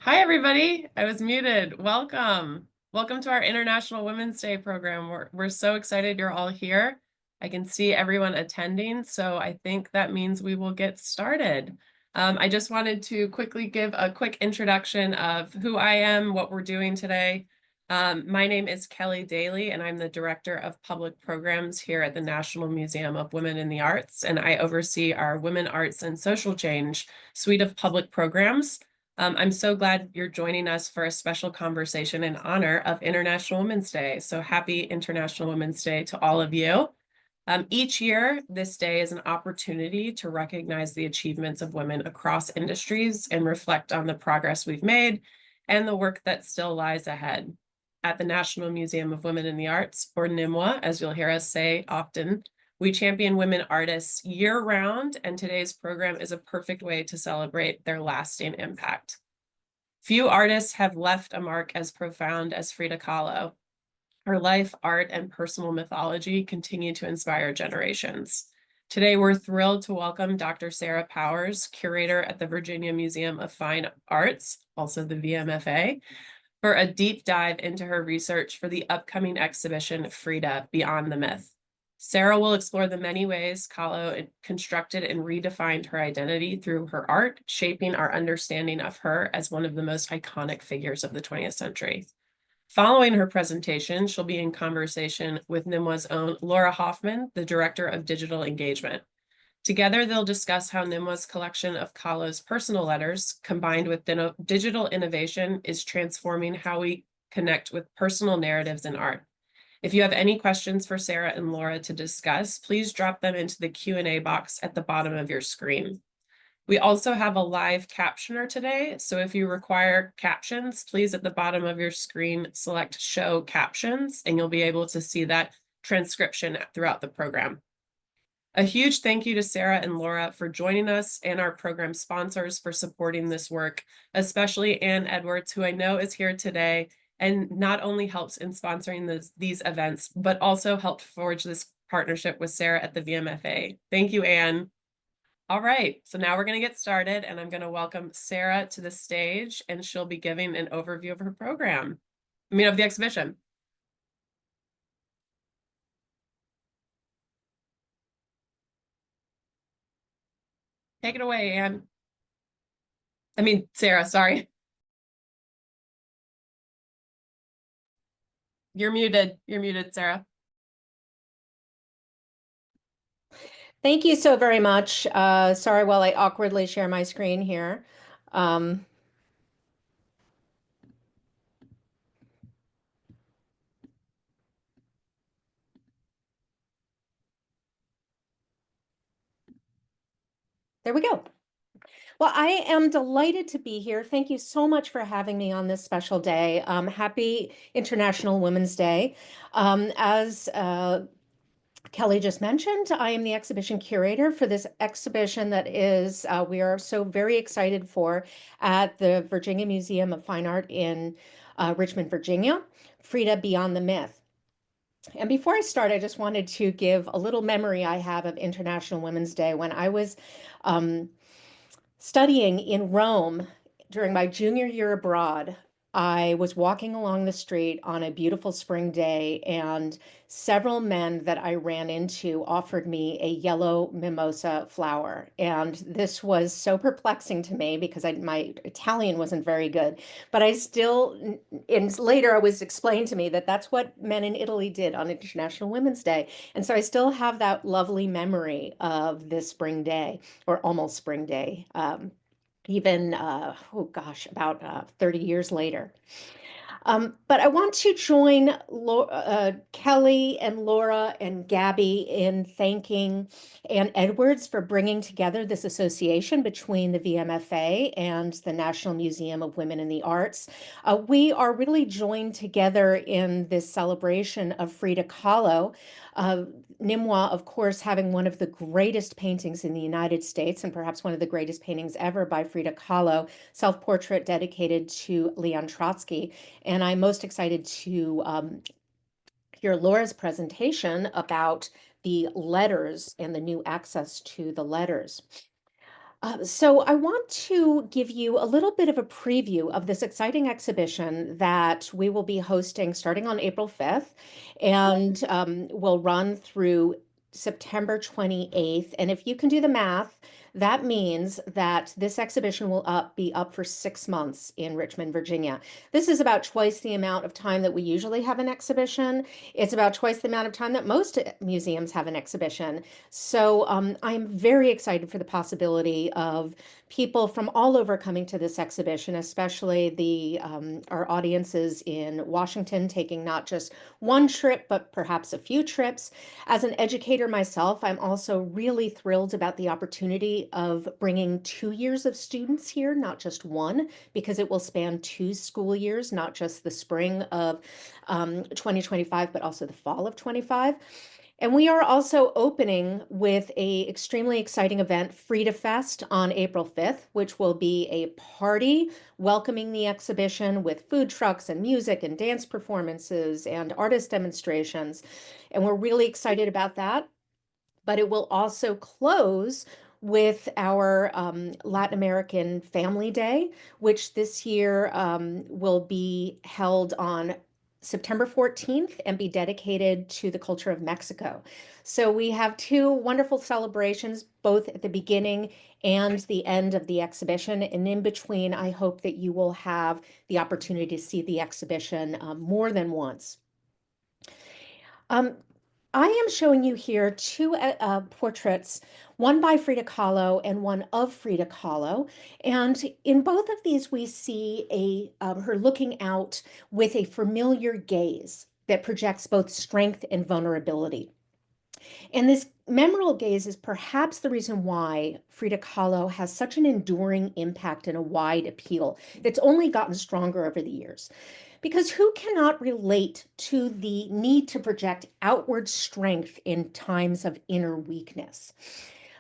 Hi, everybody. I was muted. Welcome. Welcome to our International Women's Day program. We're so excited you're all here. I can see everyone attending, so I think that means we will get started. I just wanted to quickly give a quick introduction of who I am, what we're doing today. My name is Kelly Daly, and I'm the Director of Public Programs here at the National Museum of Women in the Arts, and I oversee our Women, Arts, and Social Change suite of public programs. I'm so glad you're joining us for a special conversation in honor of International Women's Day. So happy International Women's Day to all of you. Each year, this day is an opportunity to recognize the achievements of women across industries and reflect on the progress we've made and the work that still lies ahead. At the National Museum of Women in the Arts, or NMWA, as you'll hear us say often, we champion women artists year-round, and today's program is a perfect way to celebrate their lasting impact. Few artists have left a mark as profound as Frida Kahlo. Her life, art, and personal mythology continue to inspire generations. Today, we're thrilled to welcome Dr. Sarah Powers, curator at the Virginia Museum of Fine Arts, also the VMFA, for a deep dive into her research for the upcoming exhibition, Frida, Beyond the Myth. Sarah will explore the many ways Kahlo constructed and redefined her identity through her art, shaping our understanding of her as one of the most iconic figures of the 20th century. Following her presentation, she'll be in conversation with NMWA's own Laura Hoffman, the Director of Digital Engagement. Together, they'll discuss how NMWA's collection of Kahlo's personal letters, combined with digital innovation, is transforming how we connect with personal narratives in art. If you have any questions for Sarah and Laura to discuss, please drop them into the Q&A box at the bottom of your screen. We also have a live captioner today, so if you require captions, please at the bottom of your screen select Show Captions, and you'll be able to see that transcription throughout the program. A huge thank you to Sarah and Laura for joining us and our program sponsors for supporting this work, especially Ann Edwards, who I know is here today and not only helps in sponsoring these events, but also helped forge this partnership with Sarah at the VMFA. Thank you, Ann. All right, so now we're going to get started, and I'm going to welcome Sarah to the stage, and she'll be giving an overview of her program, of the exhibition. Take it away, Ann. Sarah, sorry. You're muted. You're muted, Sarah. Thank you so very much. Sorry while I awkwardly share my screen here. Um, there we go. Well, I am delighted to be here. Thank you so much for having me on this special day. Happy International Women's Day. As Kelly just mentioned, I am the exhibition curator for this exhibition that we are so very excited for at the Virginia Museum of Fine Art in Richmond, Virginia, Frida Beyond the Myth. And before I start, I just wanted to give a little memory I have of International Women's Day. When I was um, studying in Rome during my junior year abroad, I was walking along the street on a beautiful spring day, and several men that I ran into offered me a yellow mimosa flower. And this was so perplexing to me because my Italian wasn't very good. But and later it was explained to me that that's what men in Italy did on International Women's Day. And so I still have that lovely memory of this spring day, or almost spring day. Even, oh gosh, about 30 years later. But I want to join Kelly and Laura and Gabby in thanking Ann Edwards for bringing together this association between the VMFA and the National Museum of Women in the Arts. We are really joined together in this celebration of Frida Kahlo. NMWA, of course, having one of the greatest paintings in the United States, and perhaps one of the greatest paintings ever by Frida Kahlo, self-portrait dedicated to Leon Trotsky. And I'm most excited to hear Laura's presentation about the letters and the new access to the letters. So I want to give you a little bit of a preview of this exciting exhibition that we will be hosting starting on April 5th and will run through September 28th. And if you can do the math, that means that this exhibition will be up for 6 months in Richmond, Virginia. This is about twice the amount of time that we usually have an exhibition. It's about twice the amount of time that most museums have an exhibition. So I'm very excited for the possibility of people from all over coming to this exhibition, especially our audiences in Washington taking not just one trip, but perhaps a few trips. As an educator myself, I'm also really thrilled about the opportunity of bringing 2 years of students here, not just one, because it will span 2 school years, not just the spring of 2025, but also the fall of 25. And we are also opening with a extremely exciting event, Frida Fest, on April 5th, which will be a party welcoming the exhibition with food trucks and music and dance performances and artist demonstrations. And we're really excited about that. But it will also close with our Latin American Family Day, which this year will be held on September 14th and be dedicated to the culture of Mexico. So we have two wonderful celebrations, both at the beginning and the end of the exhibition. And in between, I hope that you will have the opportunity to see the exhibition more than once. Um, I am showing you here two portraits, one by Frida Kahlo and one of Frida Kahlo. And in both of these, we see her looking out with a familiar gaze that projects both strength and vulnerability. And this memorable gaze is perhaps the reason why Frida Kahlo has such an enduring impact and a wide appeal that's only gotten stronger over the years. Because who cannot relate to the need to project outward strength in times of inner weakness?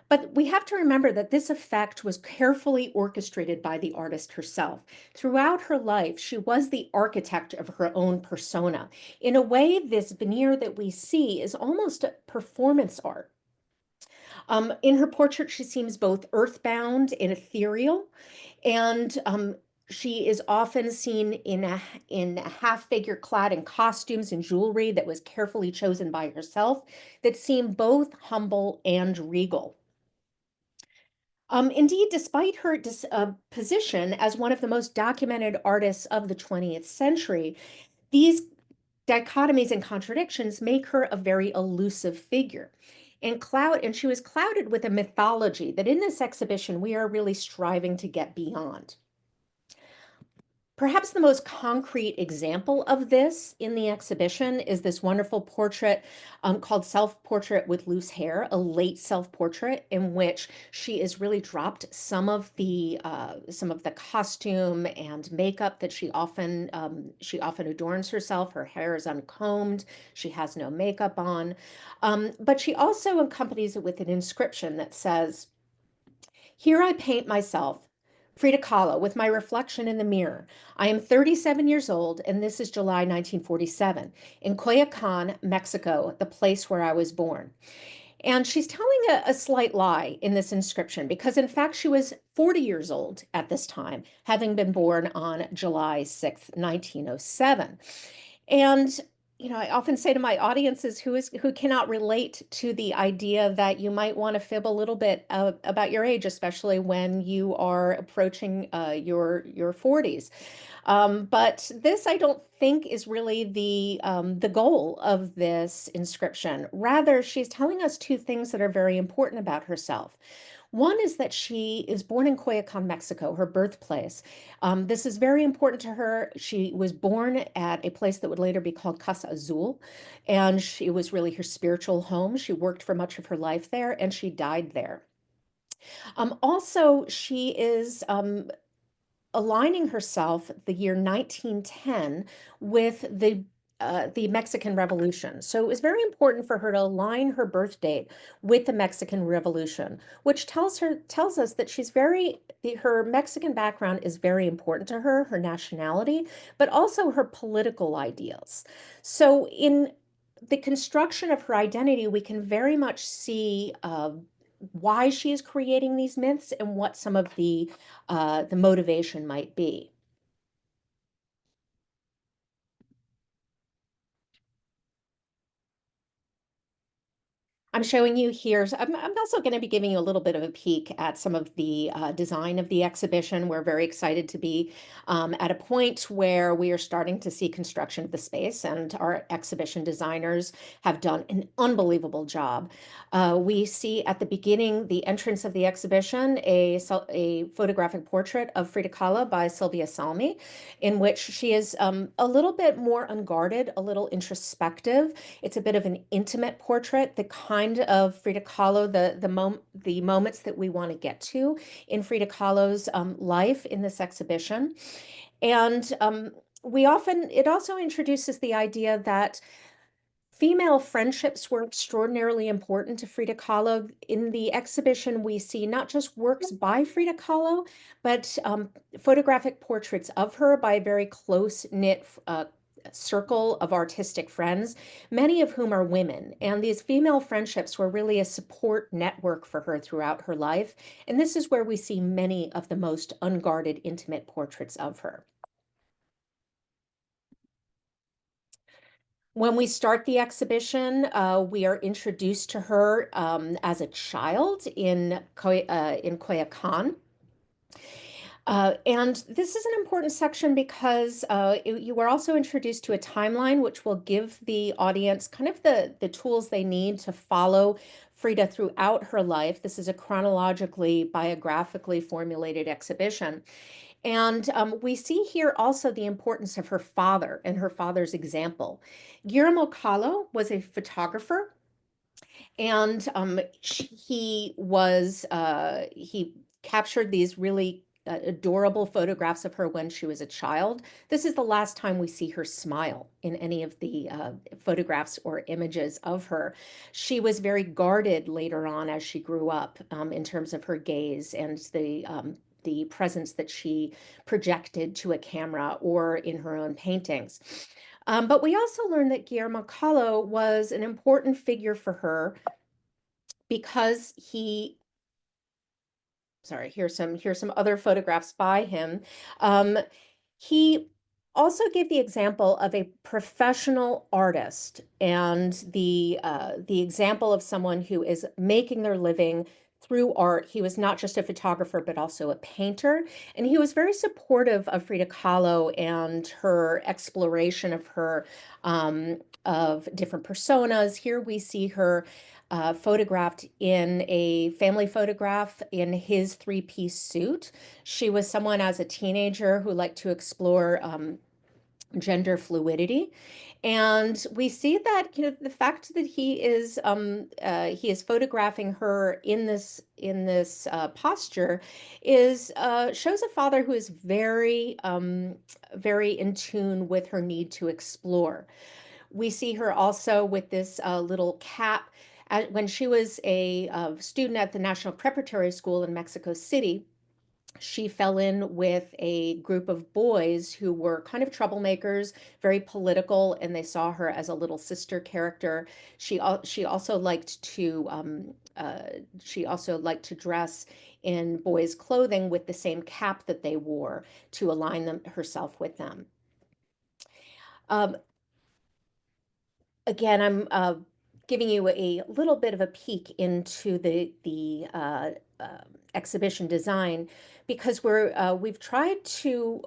But we have to remember that this effect was carefully orchestrated by the artist herself. Throughout her life, she was the architect of her own persona. In a way, this veneer that we see is almost a performance art. In her portrait, she seems both earthbound and ethereal, and she is often seen in a half figure clad in costumes and jewelry that was carefully chosen by herself that seem both humble and regal. Indeed, despite her position as one of the most documented artists of the 20th century, these dichotomies and contradictions make her a very elusive figure. And she was clouded with a mythology that in this exhibition we are really striving to get beyond. Perhaps the most concrete example of this in the exhibition is this wonderful portrait called Self-Portrait with Loose Hair, a late self-portrait in which she is really dropped some of the costume and makeup that she often adorns herself. Her hair is uncombed, she has no makeup on, but she also accompanies it with an inscription that says, "Here I paint myself, Frida Kahlo, with my reflection in the mirror. I am 37 years old, and this is July 1947, in Coyoacan, Mexico, the place where I was born." And she's telling a slight lie in this inscription because, in fact, she was 40 years old at this time, having been born on July 6th, 1907. And I often say to my audiences who cannot relate to the idea that you might want to fib a little bit about your age, especially when you are approaching your 40s. But this, I don't think, is really the goal of this inscription. Rather, she's telling us two things that are very important about herself. One is that she is born in Coyoacan, Mexico, her birthplace. This is very important to her. She was born at a place that would later be called Casa Azul, and it was really her spiritual home. She worked for much of her life there, and she died there. Also, she is aligning herself the year 1910 with the Mexican Revolution. So it was very important for her to align her birth date with the Mexican Revolution, which tells us that her Mexican background is very important to her, her nationality, but also her political ideals. So in the construction of her identity, we can very much see why she is creating these myths and what some of the motivation might be. I'm showing you here. So I'm also going to be giving you a little bit of a peek at some of the design of the exhibition. We're very excited to be at a point where we are starting to see construction of the space, and our exhibition designers have done an unbelievable job. We see at the beginning, the entrance of the exhibition, a photographic portrait of Frida Kahlo by Sylvia Salmi, in which she is a little bit more unguarded, a little introspective. It's a bit of an intimate portrait, the kind of Frida Kahlo, the moments that we want to get to in Frida Kahlo's life in this exhibition. And it also introduces the idea that female friendships were extraordinarily important to Frida Kahlo. In the exhibition, we see not just works by Frida Kahlo, but photographic portraits of her by a very close-knit circle of artistic friends, many of whom are women. And these female friendships were really a support network for her throughout her life. And this is where we see many of the most unguarded, intimate portraits of her. When we start the exhibition, we are introduced to her as a child in Coyoacán. And this is an important section because you are also introduced to a timeline which will give the audience kind of the tools they need to follow Frida throughout her life. This is a chronologically, biographically formulated exhibition. And we see here also the importance of her father and her father's example. Guillermo Kahlo was a photographer, and he captured these really adorable photographs of her when she was a child. This is the last time we see her smile in any of the photographs or images of her. She was very guarded later on as she grew up in terms of her gaze and the presence that she projected to a camera or in her own paintings. But we also learned that Guillermo Kahlo was an important figure for her because here's some other photographs by him. Um, he also gave the example of a professional artist and the example of someone who is making their living through art. He was not just a photographer, but also a painter. And he was very supportive of Frida Kahlo and her exploration of her of different personas. Here we see her photographed in a family photograph in his three-piece suit. She was someone as a teenager who liked to explore gender fluidity. And we see that, the fact that he is photographing her in this posture is shows a father who is very in tune with her need to explore. We see her also with this little cap. When she was a student at the National Preparatory School in Mexico City, she fell in with a group of boys who were kind of troublemakers, very political, and they saw her as a little sister character. She also liked to dress in boys' clothing with the same cap that they wore to align herself with them. Um, Again, I'm giving you a little bit of a peek into the exhibition design because we've tried to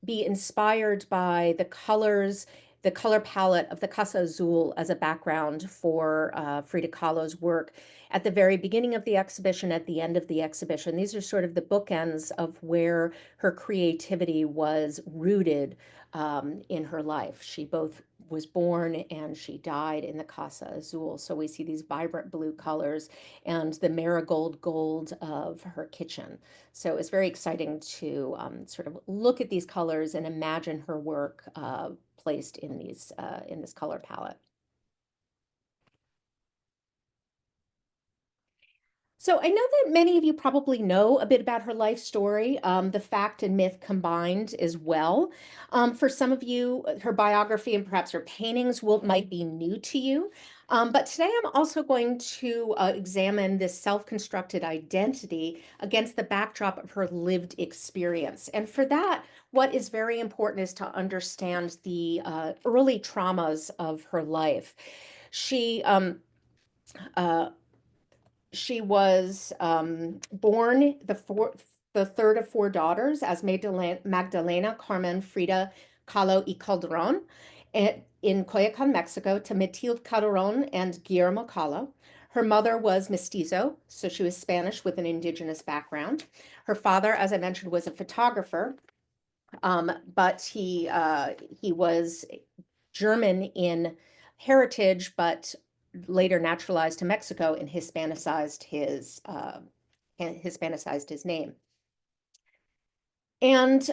be inspired by the color palette of the Casa Azul as a background for Frida Kahlo's work at the very beginning of the exhibition, at the end of the exhibition. These are sort of the bookends of where her creativity was rooted in her life. She both was born and she died in the Casa Azul. So we see these vibrant blue colors and the marigold gold of her kitchen. So it's very exciting to sort of look at these colors and imagine her work placed in this color palette. So I know that many of you probably know a bit about her life story, the fact and myth combined as well. For some of you, her biography and perhaps her paintings might be new to you. But today I'm also going to examine this self-constructed identity against the backdrop of her lived experience. And for that, what is very important is to understand the early traumas of her life. She uh, she was born the third of four daughters as Magdalena Carmen Frida Kahlo y Calderon in Coyoacan, Mexico, to Matilde Calderon and Guillermo Kahlo. Her mother was mestizo, so she was Spanish with an indigenous background. Her father, as I mentioned, was a photographer, but he was German in heritage, but later naturalized to Mexico and Hispanicized his name. And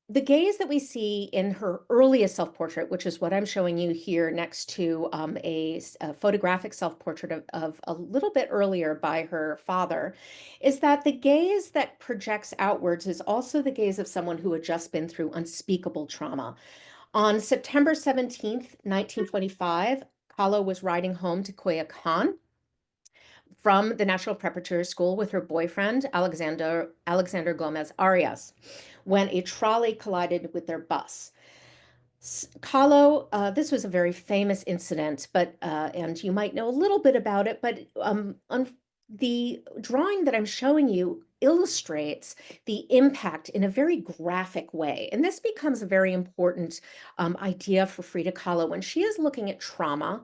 the gaze that we see in her earliest self-portrait, which is what I'm showing you here next to a photographic self-portrait of a little bit earlier by her father, is that the gaze that projects outwards is also the gaze of someone who had just been through unspeakable trauma. On September 17th, 1925, Kahlo was riding home to Coyoacan from the National Preparatory School with her boyfriend, Alexander Gomez Arias, when a trolley collided with their bus. Kahlo, this was a very famous incident, and you might know a little bit about it, but the drawing that I'm showing you illustrates the impact in a very graphic way. And this becomes a very important idea for Frida Kahlo when she is looking at trauma.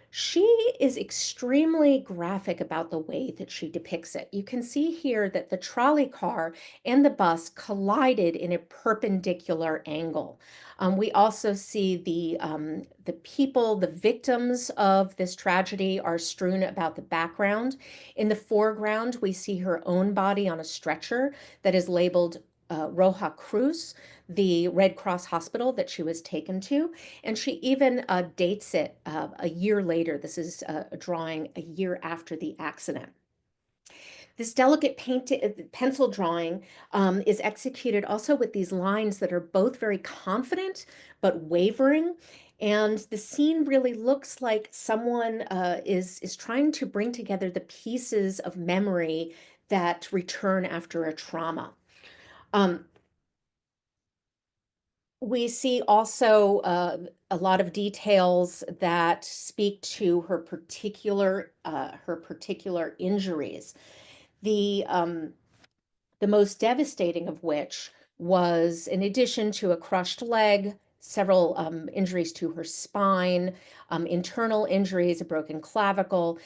She is extremely graphic about the way that she depicts it. You can see here that the trolley car and the bus collided in a perpendicular angle. We also see the people, the victims of this tragedy are strewn about the background. In the foreground, we see her own body on a stretcher that is labeled Roja Cruz, the Red Cross hospital that she was taken to. And she even dates it a year later. This is a drawing a year after the accident. This delicate pencil drawing is executed also with these lines that are both very confident but wavering. And the scene really looks like someone is trying to bring together the pieces of memory that return after a trauma. Um, We see also a lot of details that speak to her particular injuries. The most devastating of which was, in addition to a crushed leg, several injuries to her spine, internal injuries, a broken clavicle.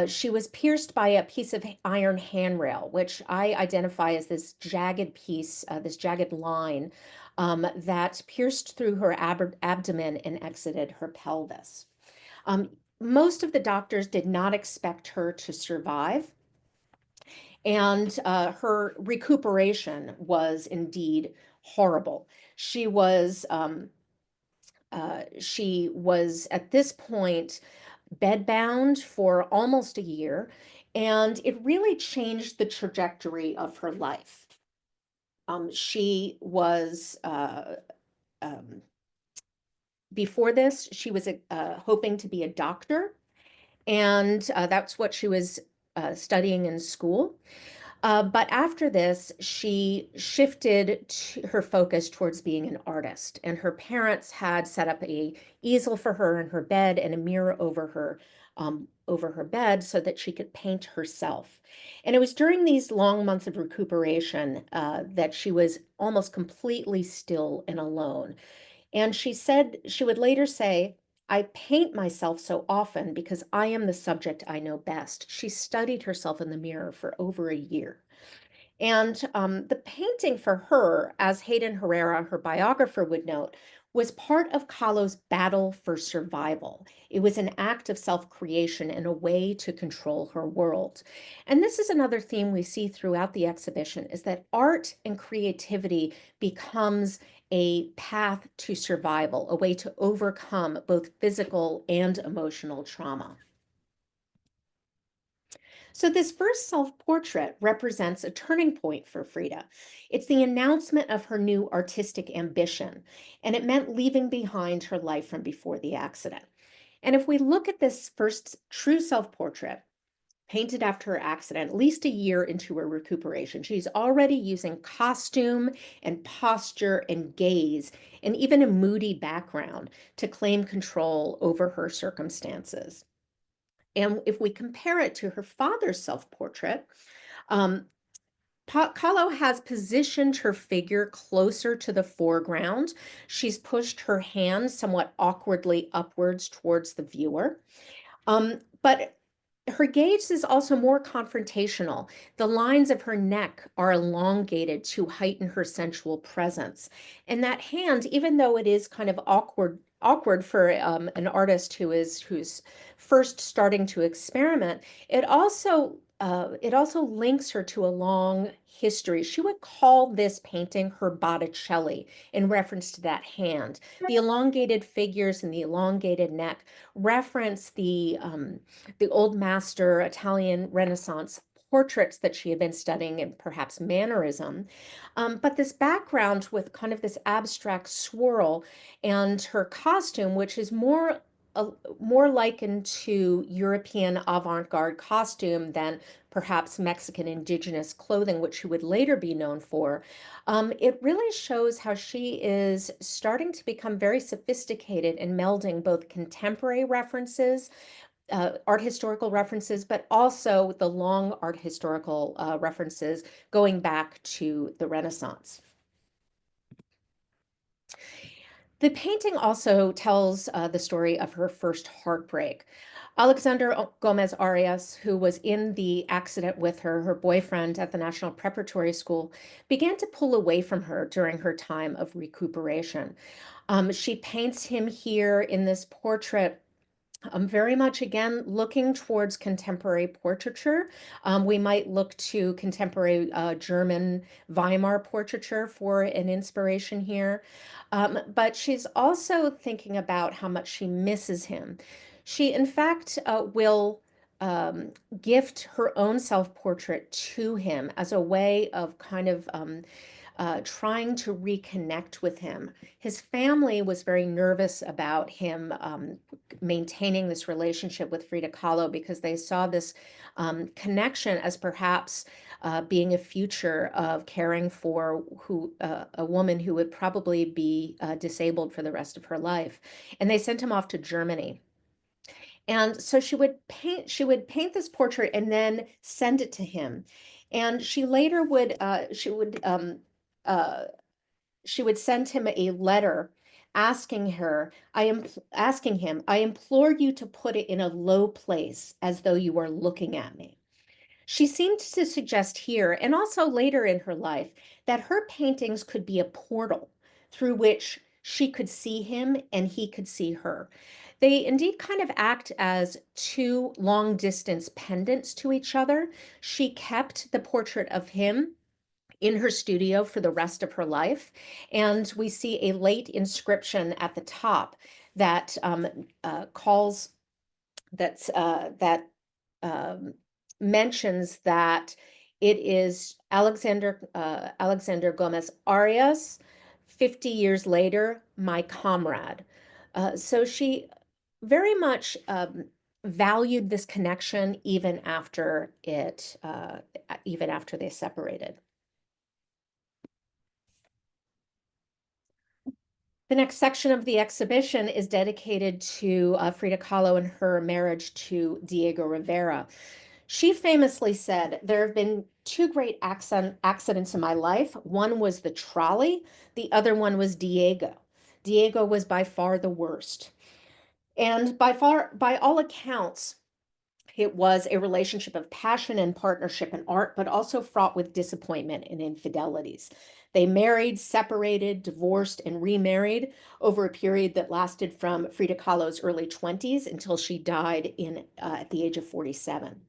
She was pierced by a piece of iron handrail, which I identify as this jagged piece, this jagged line that pierced through her abdomen and exited her pelvis. Most of the doctors did not expect her to survive. And her recuperation was indeed horrible. She was at this point bedbound for almost a year, and it really changed the trajectory of her life. She was um, Before this, she was hoping to be a doctor, and that's what she was studying in school. But after this, she shifted her focus towards being an artist, and her parents had set up a easel for her in her bed and a mirror over her bed so that she could paint herself. And it was during these long months of recuperation that she was almost completely still and alone. And she would later say, I paint myself so often because I am the subject I know best. She studied herself in the mirror for over a year. And the painting for her, as Hayden Herrera, her biographer, would note, was part of Kahlo's battle for survival. It was an act of self-creation and a way to control her world. And this is another theme we see throughout the exhibition, is that art and creativity becomes a path to survival, a way to overcome both physical and emotional trauma. So, this first self portrait represents a turning point for Frida. It's the announcement of her new artistic ambition, and it meant leaving behind her life from before the accident. And if we look at this first true self portrait, painted after her accident, at least a year into her recuperation, she's already using costume and posture and gaze and even a moody background to claim control over her circumstances. And if we compare it to her father's self portrait, um, Kahlo has positioned her figure closer to the foreground. She's pushed her hands somewhat awkwardly upwards towards the viewer. But her gaze is also more confrontational. The lines of her neck are elongated to heighten her sensual presence. And that hand, even though it is kind of awkward for an artist who's first starting to experiment, it also links her to a long history. She would call this painting her Botticelli in reference to that hand. The elongated figures and the elongated neck reference the old master Italian Renaissance portraits that she had been studying and perhaps mannerism. But this background with kind of this abstract swirl and her costume, which is uh, more likened to European avant-garde costume than perhaps Mexican indigenous clothing, which she would later be known for. It really shows how she is starting to become very sophisticated in melding both contemporary references, art historical references, but also the long art historical references going back to the Renaissance. The painting also tells the story of her first heartbreak. Alexander Gomez Arias, who was in the accident with her boyfriend at the National Preparatory School, began to pull away from her during her time of recuperation. She paints him here in this portrait, very much again looking towards contemporary portraiture. We might look to contemporary German Weimar portraiture for an inspiration here. But she's also thinking about how much she misses him. She, in fact, will um, gift her own self portrait to him as a way of kind of trying to reconnect with him. His family was very nervous about him maintaining this relationship with Frida Kahlo because they saw this connection as perhaps being a future of caring for a woman who would probably be disabled for the rest of her life. And they sent him off to Germany. And so she would paint this portrait and then send it to him. And she later would uh, she would send him a letter asking him, I implore you to put it in a low place as though you are looking at me. She seemed to suggest here, and also later in her life, that her paintings could be a portal through which she could see him and he could see her. They indeed kind of act as two long distance pendants to each other. She kept the portrait of him in her studio for the rest of her life. And we see a late inscription at the top that calls that um, mentions that it is Alexander Gomez Arias, 50 years later, my comrade. So she very much valued this connection even after they separated. The next section of the exhibition is dedicated to Frida Kahlo and her marriage to Diego Rivera. She famously said, there have been two great accidents in my life. One was the trolley, the other one was Diego. Diego was by far the worst. And by all accounts, it was a relationship of passion and partnership in art, but also fraught with disappointment and infidelities. They married, separated, divorced, and remarried over a period that lasted from Frida Kahlo's early 20s until she died at the age of 47.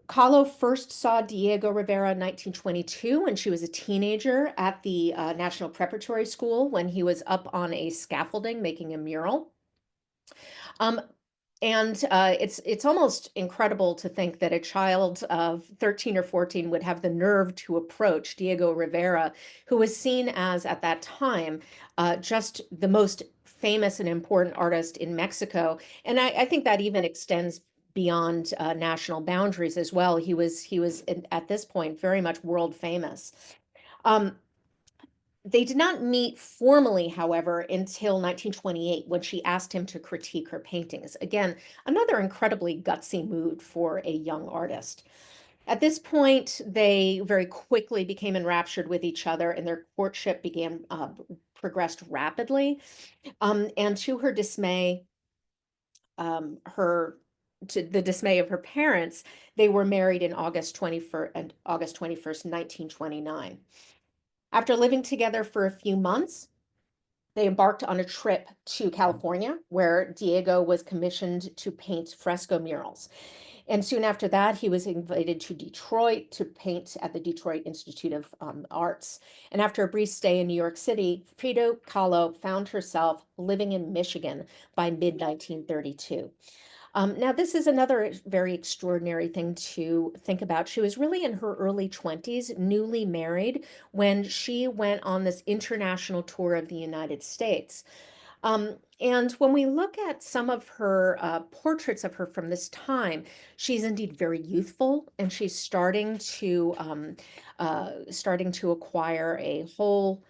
Kahlo first saw Diego Rivera in 1922 when she was a teenager at the National Preparatory School when he was up on a scaffolding making a mural. Um, And it's almost incredible to think that a child of 13 or 14 would have the nerve to approach Diego Rivera, who was seen as, at that time, just the most famous and important artist in Mexico. And I think that even extends beyond national boundaries as well. He was at this point very much world famous. Um, they did not meet formally, however, until 1928 when she asked him to critique her paintings. Again, another incredibly gutsy move for a young artist. At this point, they very quickly became enraptured with each other, and their courtship began progressed rapidly. And to her dismay, her to the dismay of her parents, they were married in August 21st, 1929. After living together for a few months, they embarked on a trip to California where Diego was commissioned to paint fresco murals. And soon after that, he was invited to Detroit to paint at the Detroit Institute of Arts. And after a brief stay in New York City, Frida Kahlo found herself living in Michigan by mid 1932. Now, this is another very extraordinary thing to think about. She was really in her early 20s, newly married, when she went on this international tour of the United States. And when we look at some of her portraits of her from this time, she's indeed very youthful, and she's starting to acquire a whole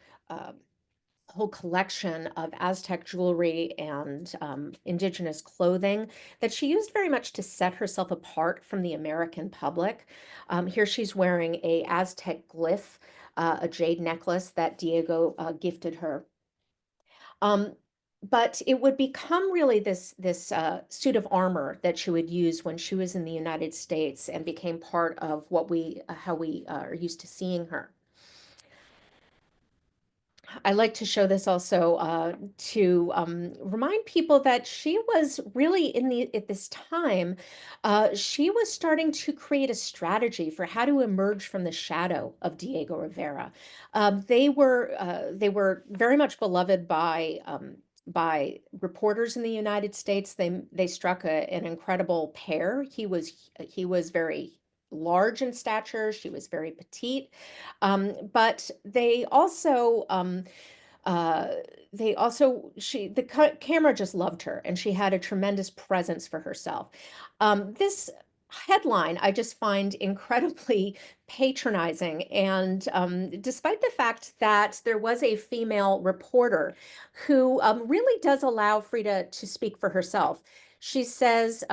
collection of Aztec jewelry and indigenous clothing that she used very much to set herself apart from the American public. Here she's wearing a Aztec glyph, a jade necklace that Diego gifted her. Um, but it would become really this suit of armor that she would use when she was in the United States and became part of what we how we are used to seeing her. I like to show this also to remind people that she was really at this time, she was starting to create a strategy for how to emerge from the shadow of Diego Rivera. They were very much beloved by reporters in the United States. They struck an incredible pair. He was very large in stature. She was very petite. But uh, the camera just loved her, and she had a tremendous presence for herself. This headline I just find incredibly patronizing, and despite the fact that there was a female reporter who really does allow Frida to speak for herself. She says,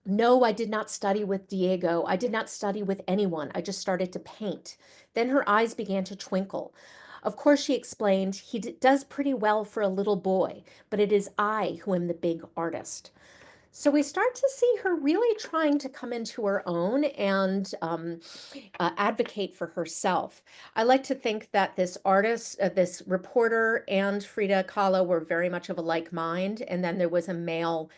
no, I did not study with Diego. I did not study with anyone. I just started to paint. Then her eyes began to twinkle. Of course, she explained, he does pretty well for a little boy, but it is I who am the big artist. So we start to see her really trying to come into her own and advocate for herself. I like to think that this artist, this reporter, and Frida Kahlo were very much of a like mind. And then there was a male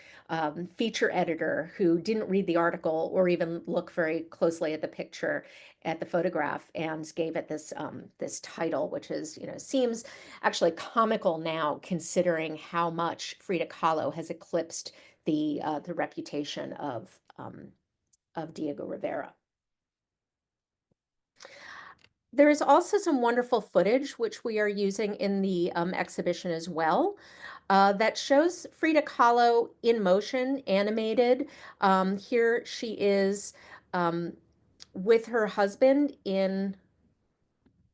feature editor who didn't read the article or even look very closely at the picture, at the photograph, and gave it this title, which is, seems actually comical now, considering how much Frida Kahlo has eclipsed the reputation of Diego Rivera. There is also some wonderful footage, which we are using in the exhibition as well, that shows Frida Kahlo in motion, animated. Here she is um, with her husband in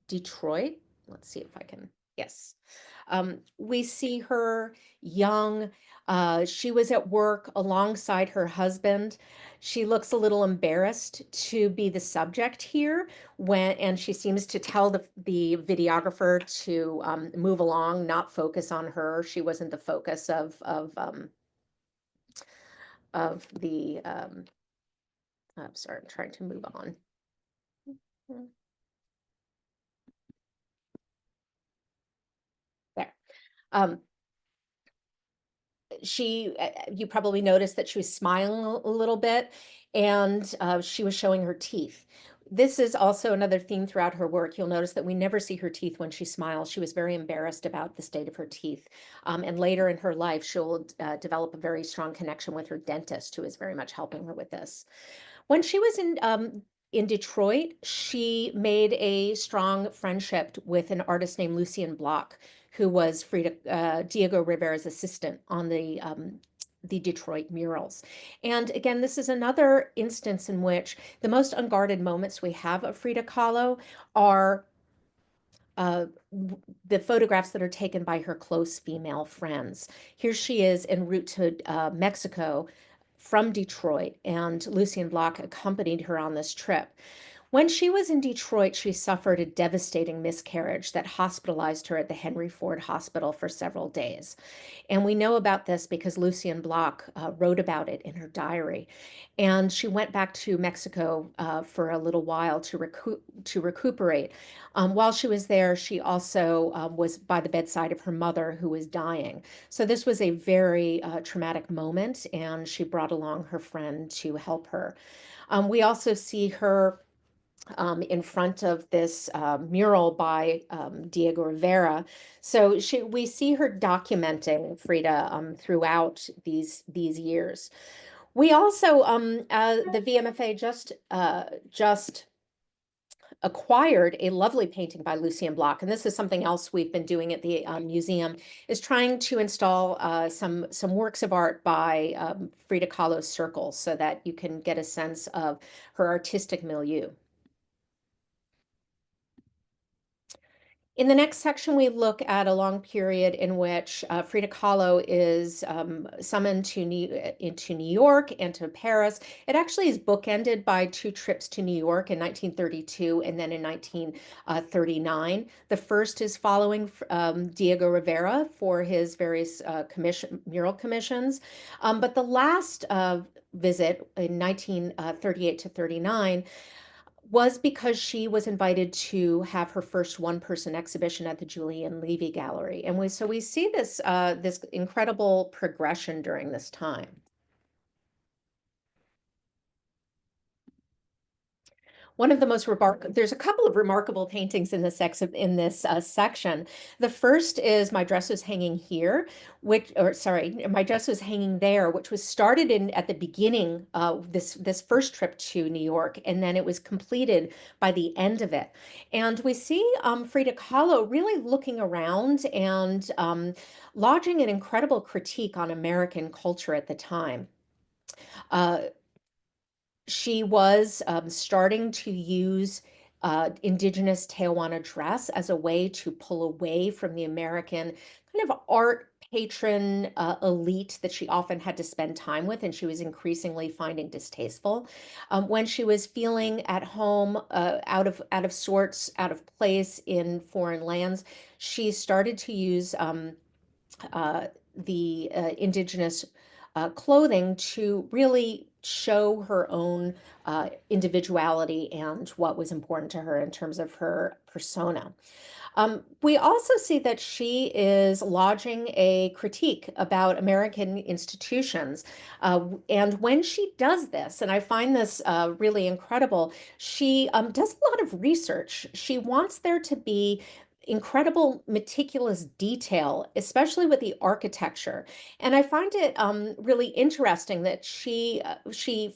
Detroit. Let's see if I can, yes. We see her young. She was at work alongside her husband. She looks a little embarrassed to be the subject here and she seems to tell the videographer to move along, not focus on her. She wasn't the focus of the, I'm sorry, I'm trying to move on. There. Um, you probably noticed that she was smiling a little bit, and she was showing her teeth. this is also another theme throughout her work. You'll notice that we never see her teeth when she smiles. She was very embarrassed about the state of her teeth. And later in her life, she'll develop a very strong connection with her dentist, who is very much helping her with this. When she was in Detroit, she made a strong friendship with an artist named Lucien Bloch, who was Diego Rivera's assistant on the Detroit murals. And again, this is another instance in which the most unguarded moments we have of Frida Kahlo are uh, the photographs that are taken by her close female friends. Here she is en route to Mexico from Detroit, and Lucien Bloch accompanied her on this trip. When she was in Detroit, she suffered a devastating miscarriage that hospitalized her at the Henry Ford Hospital for several days. And we know about this because Lucien Bloch wrote about it in her diary. And she went back to Mexico for a little while to recuperate. While she was there, she also was by the bedside of her mother, who was dying. So this was a very traumatic moment, and she brought along her friend to help her. We also see her in front of this mural by Diego Rivera. So we see her documenting Frida throughout these years. We also the VMFA just acquired a lovely painting by Lucien Bloch, and this is something else we've been doing at the museum, is trying to install some works of art by Frida Kahlo's circles, so that you can get a sense of her artistic milieu. In the next section, we look at a long period in which Frida Kahlo is summoned into New York and to Paris. It actually is bookended by two trips to New York in 1932 and then in 1939. The first is following Diego Rivera for his various mural commissions. But the last visit in 1938 to 39 was because she was invited to have her first one-person exhibition at the Julian Levy Gallery. And so we see this incredible progression during this time. One of the most remarkable, there's a couple of remarkable paintings in this section. The first is My Dress Was Hanging Here, My Dress Was Hanging There, which was started at the beginning of this first trip to New York, and then it was completed by the end of it. And we see Frida Kahlo really looking around and lodging an incredible critique on American culture at the time. Uh, she was starting to use indigenous Tehuana dress as a way to pull away from the American kind of art patron elite that she often had to spend time with, and she was increasingly finding distasteful. When she was feeling at home, out of sorts, out of place in foreign lands, she started to use uh, the indigenous clothing to really show her own individuality and what was important to her in terms of her persona. We also see that she is lodging a critique about American institutions. And when she does this, and I find this really incredible, she does a lot of research. She wants there to be incredible meticulous detail, especially with the architecture. And I find it really interesting that she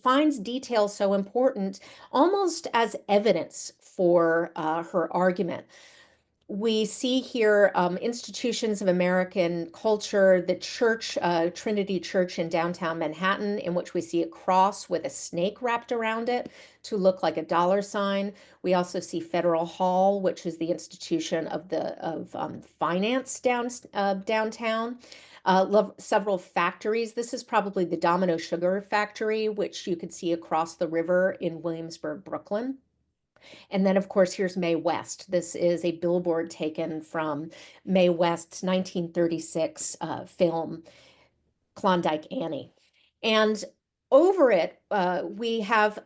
finds detail so important, almost as evidence for her argument. We see here institutions of American culture, the church, Trinity Church in downtown Manhattan, in which we see a cross with a snake wrapped around it to look like a dollar sign. We also see Federal Hall, which is the institution of finance downtown. Several factories. This is probably the Domino Sugar Factory, which you could see across the river in Williamsburg, Brooklyn. And then, of course, here's Mae West. This is a billboard taken from Mae West's 1936 film, Klondike Annie. And over it, we have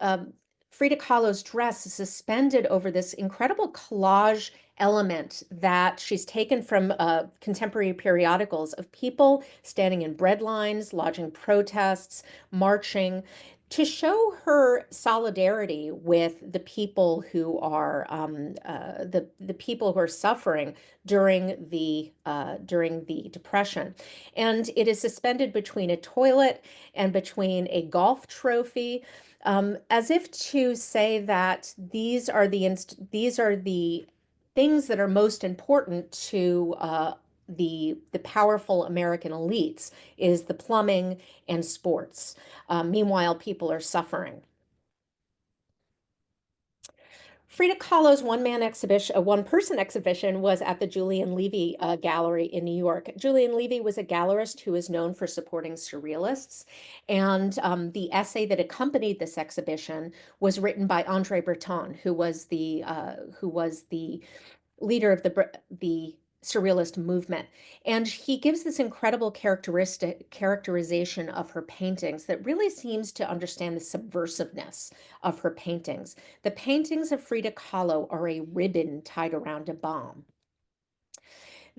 Frida Kahlo's dress is suspended over this incredible collage element that she's taken from contemporary periodicals of people standing in bread lines, lodging protests, marching. to show her solidarity with the people who are the people who are suffering during the Depression, and it is suspended between a toilet and between a golf trophy, as if to say that these are the things that are most important to the powerful American elites is the plumbing and sports. Meanwhile, people are suffering. Frida Kahlo's one-man exhibition, a one-person exhibition, was at the Julian Levy Gallery in New York. Julian Levy was a gallerist who is known for supporting surrealists, and the essay that accompanied this exhibition was written by Andre Breton, who was the leader of the surrealist movement. And he gives this incredible characterization of her paintings that really seems to understand the subversiveness of her paintings. The paintings of Frida Kahlo are a ribbon tied around a bomb.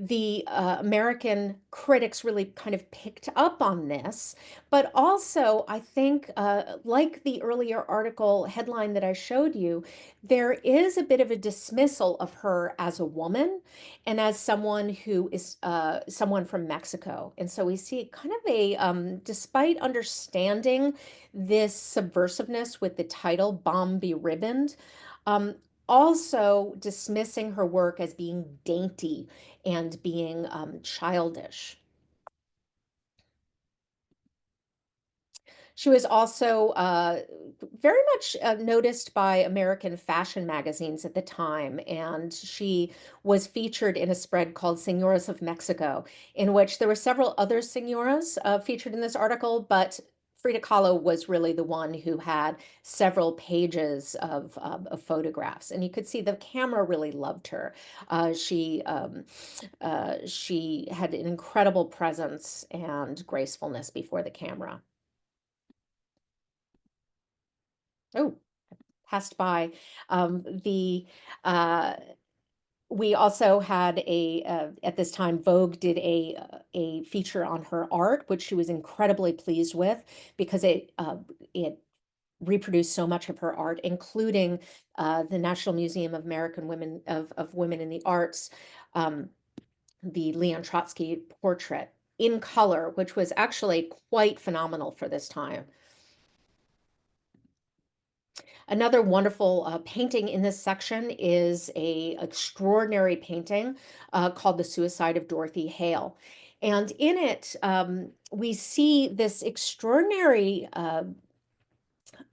The American critics really kind of picked up on this, but also I think, like the earlier article headline that I showed you, there is a bit of a dismissal of her as a woman and as someone who is someone from Mexico. And so we see kind of a, despite understanding this subversiveness with the title Bomb Be Ribboned, um, also dismissing her work as being dainty and being childish. She was also very much noticed by American fashion magazines at the time, and she was featured in a spread called Senoras of Mexico, in which there were several other senoras featured in this article, but Frida Kahlo was really the one who had several pages of photographs, and you could see the camera really loved her. She had an incredible presence and gracefulness before the camera. Oh, passed by. The We also had at this time Vogue did a feature on her art, which she was incredibly pleased with because it reproduced so much of her art, including the National Museum of American Women of Women in the Arts, um, the Leon Trotsky portrait in color, which was actually quite phenomenal for this time. Another wonderful painting in this section is a extraordinary painting called The Suicide of Dorothy Hale. And in it, we see this extraordinary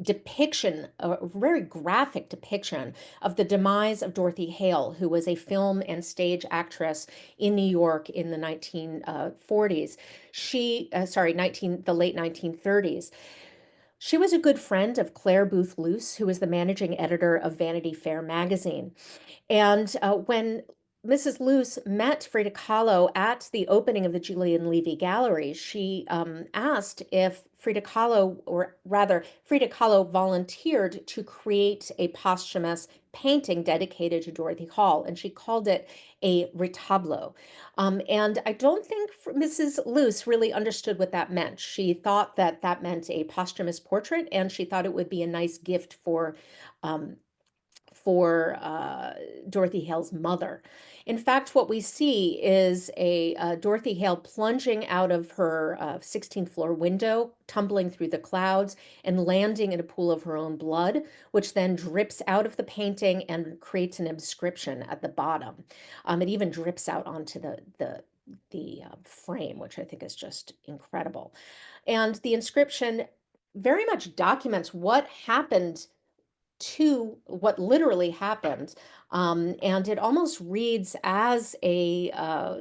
depiction, a very graphic depiction of the demise of Dorothy Hale, who was a film and stage actress in New York in the 1940s. The late 1930s. She was a good friend of Claire Booth Luce, who was the managing editor of Vanity Fair magazine. And when Mrs. Luce met Frida Kahlo at the opening of the Julian Levy Gallery, she asked if Frida Kahlo, or rather, Frida Kahlo volunteered to create a posthumous painting dedicated to Dorothy Hall, and she called it a retablo. And I don't think Mrs. Luce really understood what that meant. She thought that that meant a posthumous portrait, and she thought it would be a nice gift um, for Dorothy Hale's mother. In fact, what we see is a Dorothy Hale plunging out of her 16th floor window, tumbling through the clouds, and landing in a pool of her own blood, which then drips out of the painting and creates an inscription at the bottom. It even drips out onto the frame, which I think is just incredible. And the inscription very much documents what happened to what literally happened. And it almost reads as a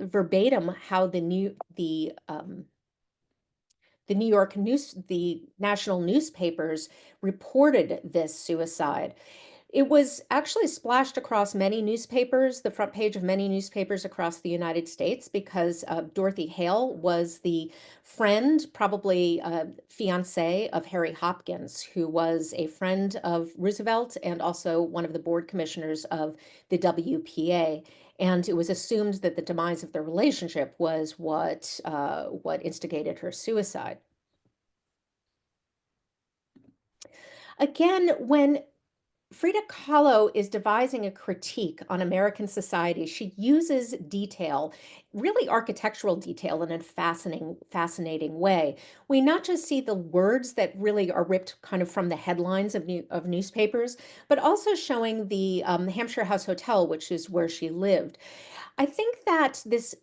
verbatim how the New York the national newspapers reported this suicide. It was actually splashed across many newspapers, the front page of many newspapers across the United States, because Dorothy Hale was the friend, probably fiance of Harry Hopkins, who was a friend of Roosevelt and also one of the board commissioners of the WPA. And it was assumed that the demise of their relationship was what instigated her suicide. Again, when Frida Kahlo is devising a critique on American society. She uses detail, really architectural detail, in a fascinating way. We not just see the words that really are ripped kind of from the headlines of newspapers, but also showing the Hampshire House Hotel, which is where she lived. I think that this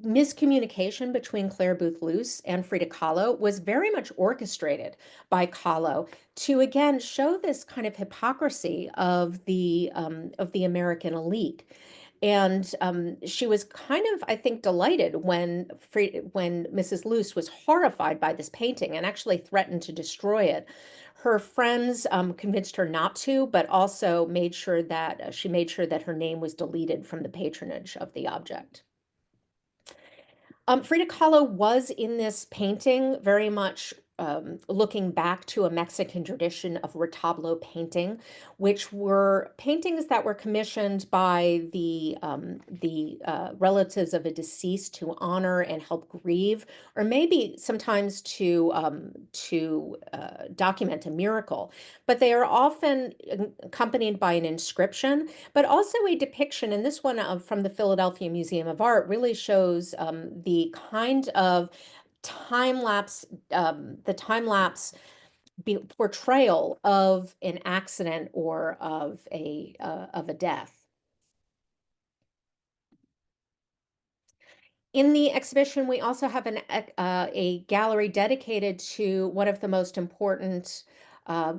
miscommunication between Claire Booth Luce and Frida Kahlo was very much orchestrated by Kahlo to again show this kind of hypocrisy of the American elite. And she was kind of, I think, delighted when Mrs. Luce was horrified by this painting and actually threatened to destroy it. Her friends convinced her not to, but also made sure that she made sure that her name was deleted from the patronage of the object. Frida Kahlo was in this painting very much looking back to a Mexican tradition of retablo painting, which were paintings that were commissioned by the relatives of a deceased to honor and help grieve, or maybe sometimes to document a miracle. But they are often accompanied by an inscription, but also a depiction. And this one from the Philadelphia Museum of Art really shows the kind of time lapse, the time lapse portrayal of an accident or of a death. In the exhibition, we also have a gallery dedicated to one of the most important uh,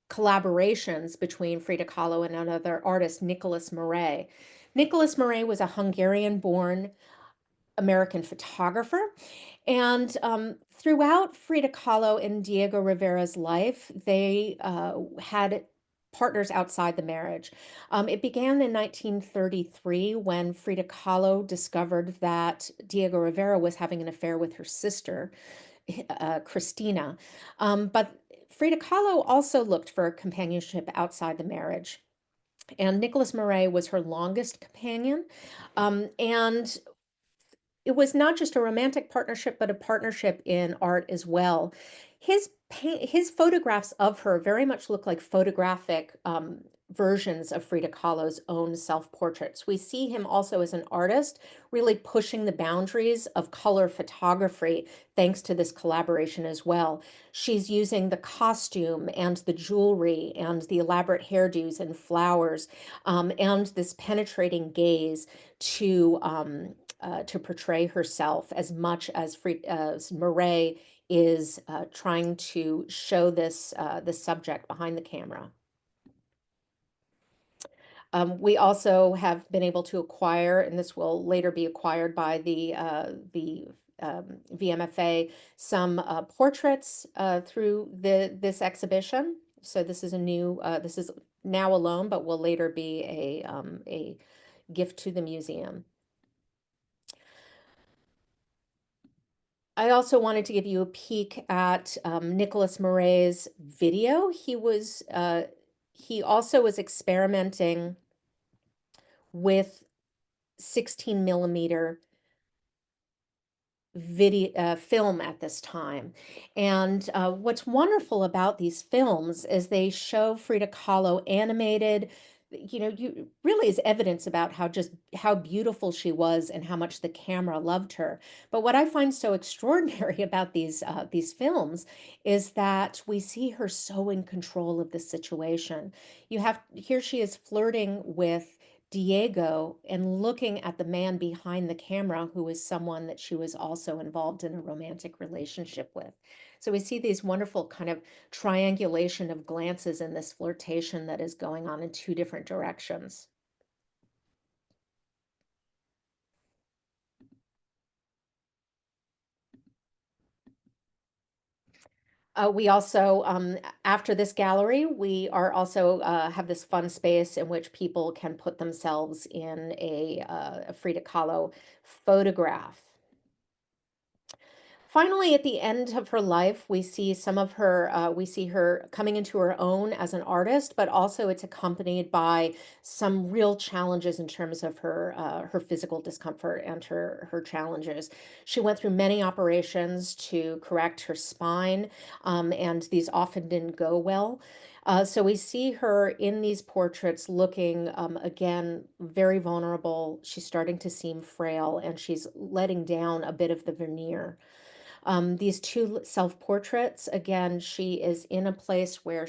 collaborations between Frida Kahlo and another artist, Nicholas Marais. Nicholas Marais was a Hungarian-born American photographer. And throughout Frida Kahlo and Diego Rivera's life, they had partners outside the marriage. It began in 1933 when Frida Kahlo discovered that Diego Rivera was having an affair with her sister, Christina. But Frida Kahlo also looked for companionship outside the marriage. And Nicholas Marais was her longest companion. And it was not just a romantic partnership, but a partnership in art as well. His photographs of her very much look like photographic versions of Frida Kahlo's own self-portraits. We see him also as an artist, really pushing the boundaries of color photography, thanks to this collaboration as well. She's using the costume and the jewelry and the elaborate hairdos and flowers, and this penetrating gaze to portray herself as much as Murray is trying to show this subject behind the camera. We also have been able to acquire, and this will later be acquired by the VMFA, some portraits through this exhibition. So this is a new, this is now alone, but will later be a gift to the museum. I also wanted to give you a peek at Nicholas Murray's video. He also was experimenting with 16 millimeter film at this time. And what's wonderful about these films is they show Frida Kahlo animated. You really is evidence about how beautiful she was and how much the camera loved her. But what I find so extraordinary about these films is that we see her so in control of the situation. Here she is flirting with Diego and looking at the man behind the camera, who is someone that she was also involved in a romantic relationship with. So we see these wonderful kind of triangulation of glances in this flirtation that is going on in two different directions. We also, after this gallery, we are also have this fun space in which people can put themselves in a Frida Kahlo photograph. Finally, at the end of her life, we see some of her, we see her coming into her own as an artist, but also it's accompanied by some real challenges in terms of her physical discomfort and her challenges. She went through many operations to correct her spine, and these often didn't go well. So we see her in these portraits looking, again, very vulnerable. She's starting to seem frail, and she's letting down a bit of the veneer. These two self-portraits, again, she is in a place where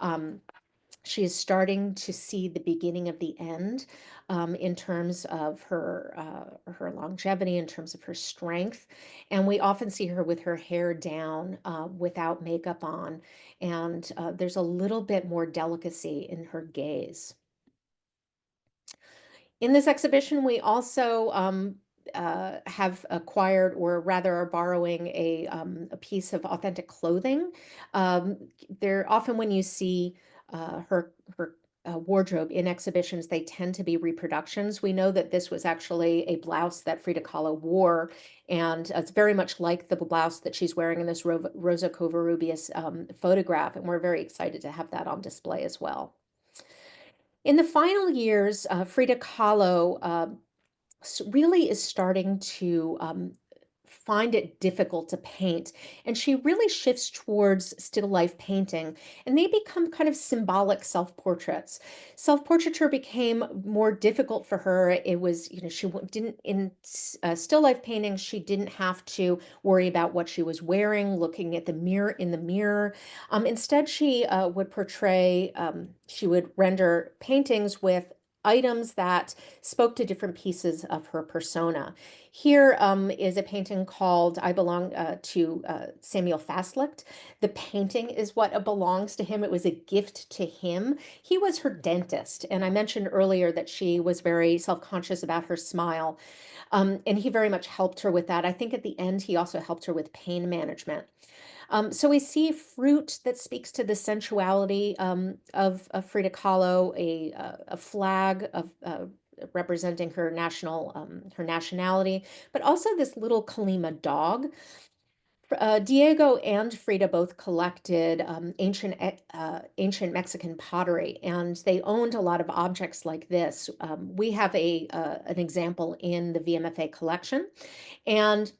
um, she is starting to see the beginning of the end, in terms of her longevity, in terms of her strength. And we often see her with her hair down, without makeup on, and there's a little bit more delicacy in her gaze. In this exhibition, we also have acquired, or rather are borrowing, a piece of authentic clothing. Um, there often, when you see her wardrobe in exhibitions, they tend to be reproductions. We know that this was actually a blouse that Frida Kahlo wore, and it's very much like the blouse that she's wearing in this Rosa Covarrubias photograph, and we're very excited to have that on display as well. In the final years, Frida Kahlo really is starting to find it difficult to paint. And she really shifts towards still life painting, and they become kind of symbolic self portraits. Self portraiture became more difficult for her. It was, she didn't, in still life painting, she didn't have to worry about what she was wearing, looking at the mirror in the mirror. Instead, she would portray, she would render paintings with items that spoke to different pieces of her persona. Here is a painting called I Belong to Samuel Fastlicht. The painting is what belongs to him. It was a gift to him. He was her dentist. And I mentioned earlier that she was very self-conscious about her smile. And he very much helped her with that. I think at the end, he also helped her with pain management. So we see fruit that speaks to the sensuality of Frida Kahlo, a flag of representing her nationality, but also this little Kalima dog. Diego and Frida both collected ancient Mexican pottery, and they owned a lot of objects like this. We have an example in the VMFA collection, and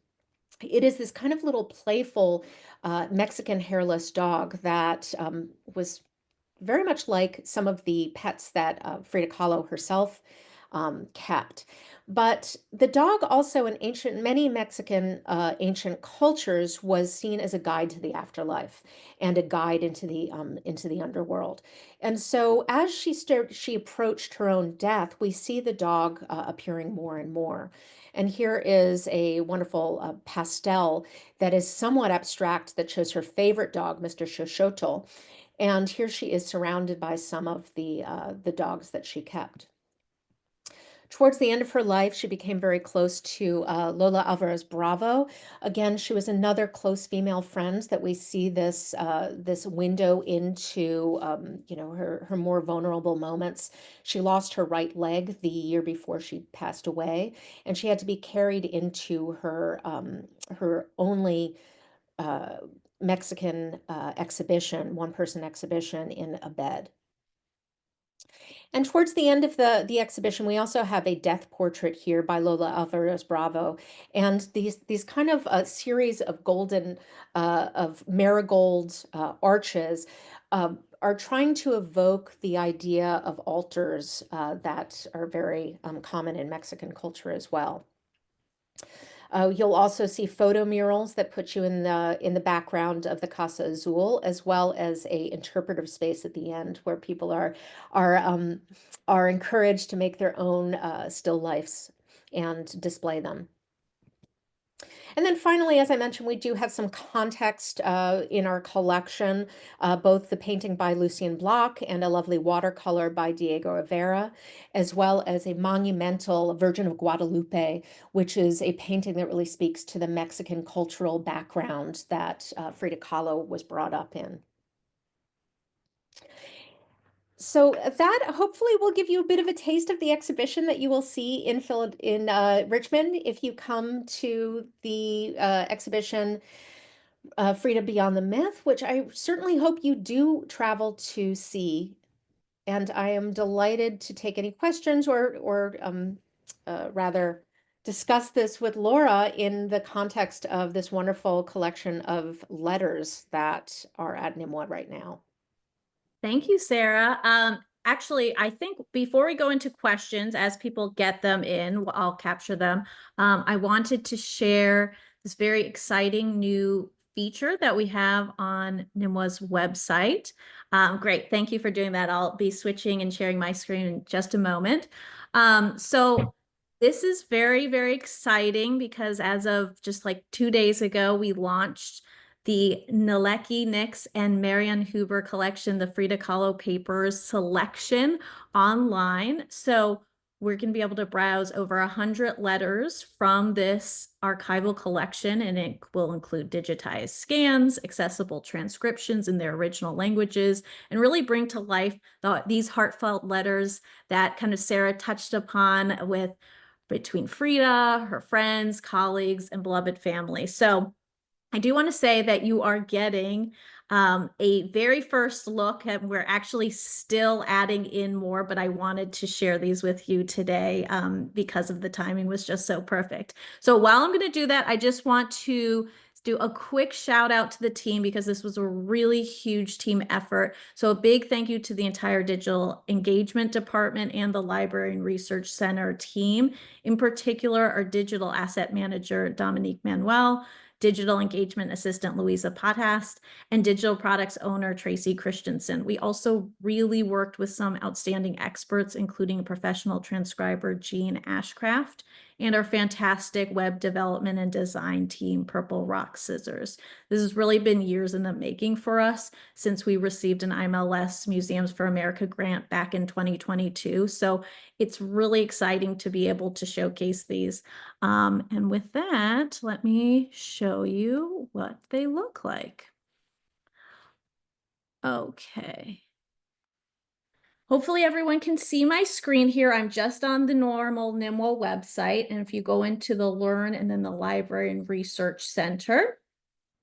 it is this kind of little playful Mexican hairless dog that was very much like some of the pets that Frida Kahlo herself kept. But the dog also in many Mexican ancient cultures was seen as a guide to the afterlife and a guide into the underworld. And so as she approached her own death, we see the dog appearing more and more. And here is a wonderful pastel that is somewhat abstract that shows her favorite dog, Mr. Xochotl. And here she is surrounded by some of the dogs that she kept. Towards the end of her life, she became very close to Lola Alvarez Bravo. Again, she was another close female friend that we see this window into her more vulnerable moments. She lost her right leg the year before she passed away, and she had to be carried into her only uh, Mexican exhibition, one person exhibition, in a bed. And towards the end of the exhibition, we also have a death portrait here by Lola Alvarez Bravo, and these kind of a series of of marigold arches are trying to evoke the idea of altars that are very common in Mexican culture as well. You'll also see photo murals that put you in the background of the Casa Azul, as well as a interpretive space at the end where people are are encouraged to make their own still lifes and display them. And then finally, as I mentioned, we do have some context in our collection, both the painting by Lucien Bloch and a lovely watercolor by Diego Rivera, as well as a monumental Virgin of Guadalupe, which is a painting that really speaks to the Mexican cultural background that Frida Kahlo was brought up in. So that hopefully will give you a bit of a taste of the exhibition that you will see in Richmond if you come to the exhibition Frida Beyond the Myth, which I certainly hope you do travel to see. And I am delighted to take any questions or rather discuss this with Laura in the context of this wonderful collection of letters that are at NMWA right now. Thank you, Sarah. Actually, I think before we go into questions, as people get them in, I'll capture them. I wanted to share this very exciting new feature that we have on NMWA's website. Great, thank you for doing that. I'll be switching and sharing my screen in just a moment. So this is very, very exciting because as of just like 2 days ago, we launched the Naleki Nix and Marian Huber collection, the Frida Kahlo papers selection online. So we're going to be able to browse over 100 letters from this archival collection, and it will include digitized scans, accessible transcriptions in their original languages, and really bring to life these heartfelt letters that kind of Sarah touched upon with between Frida, her friends, colleagues, and beloved family. So I do want to say that you are getting a very first look, and we're actually still adding in more, but I wanted to share these with you today because of the timing was just so perfect. So while I'm going to do that, I just want to do a quick shout out to the team because this was a really huge team effort. So a big thank you to the entire digital engagement department and the Library and Research Center team, in particular our digital asset manager, Dominique Manuel, digital engagement assistant Louisa Pothast, and digital products owner Tracy Christensen. We also really worked with some outstanding experts, including professional transcriber Jean Ashcraft and our fantastic web development and design team, Purple Rock Scissors. This has really been years in the making for us since we received an IMLS Museums for America grant back in 2022. So it's really exciting to be able to showcase these. And with that, let me show you what they look like. Okay. Hopefully everyone can see my screen here. I'm just on the normal NMWA website. And if you go into the Learn and then the Library and Research Center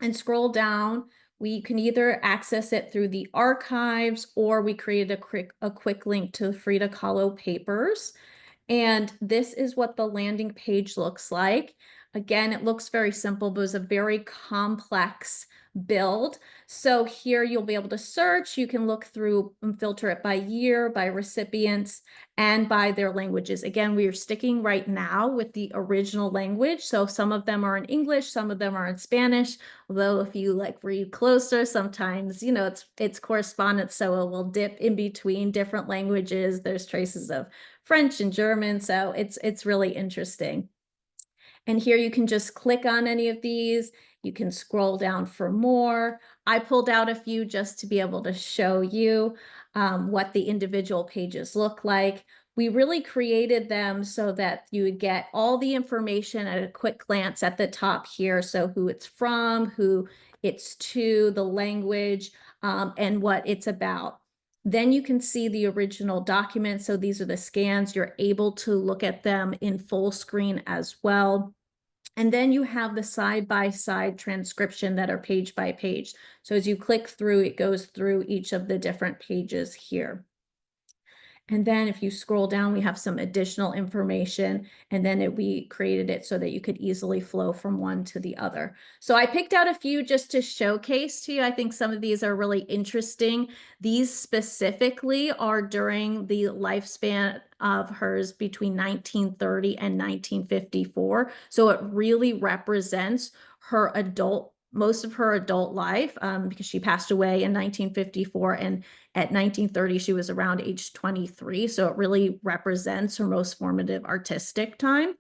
and scroll down, we can either access it through the archives or we created a quick link to the Frida Kahlo papers. And this is what the landing page looks like. Again, it looks very simple, but it's a very complex build. So here you'll be able to search. You can look through and filter it by year, by recipients, and by their languages. Again, we are sticking right now with the original language. So some of them are in English, some of them are in Spanish. Although if you like read closer, sometimes, you know, it's correspondence. So it will dip in between different languages. There's traces of French and German. So it's really interesting. And here you can just click on any of these. You can scroll down for more. I pulled out a few just to be able to show you what the individual pages look like. We really created them so that you would get all the information at a quick glance at the top here. So who it's from, who it's to, the language, and what it's about. Then you can see the original document. So these are the scans. You're able to look at them in full screen as well. And then you have the side-by-side transcription that are page by page. So as you click through, it goes through each of the different pages here. And then if you scroll down, we have some additional information, and then we created it so that you could easily flow from one to the other. So I picked out a few just to showcase to you. I think some of these are really interesting. These specifically are during the lifespan of hers between 1930 and 1954. So it really represents her most of her adult life because she passed away in 1954, and at 1930 she was around age 23, so it really represents her most formative artistic time.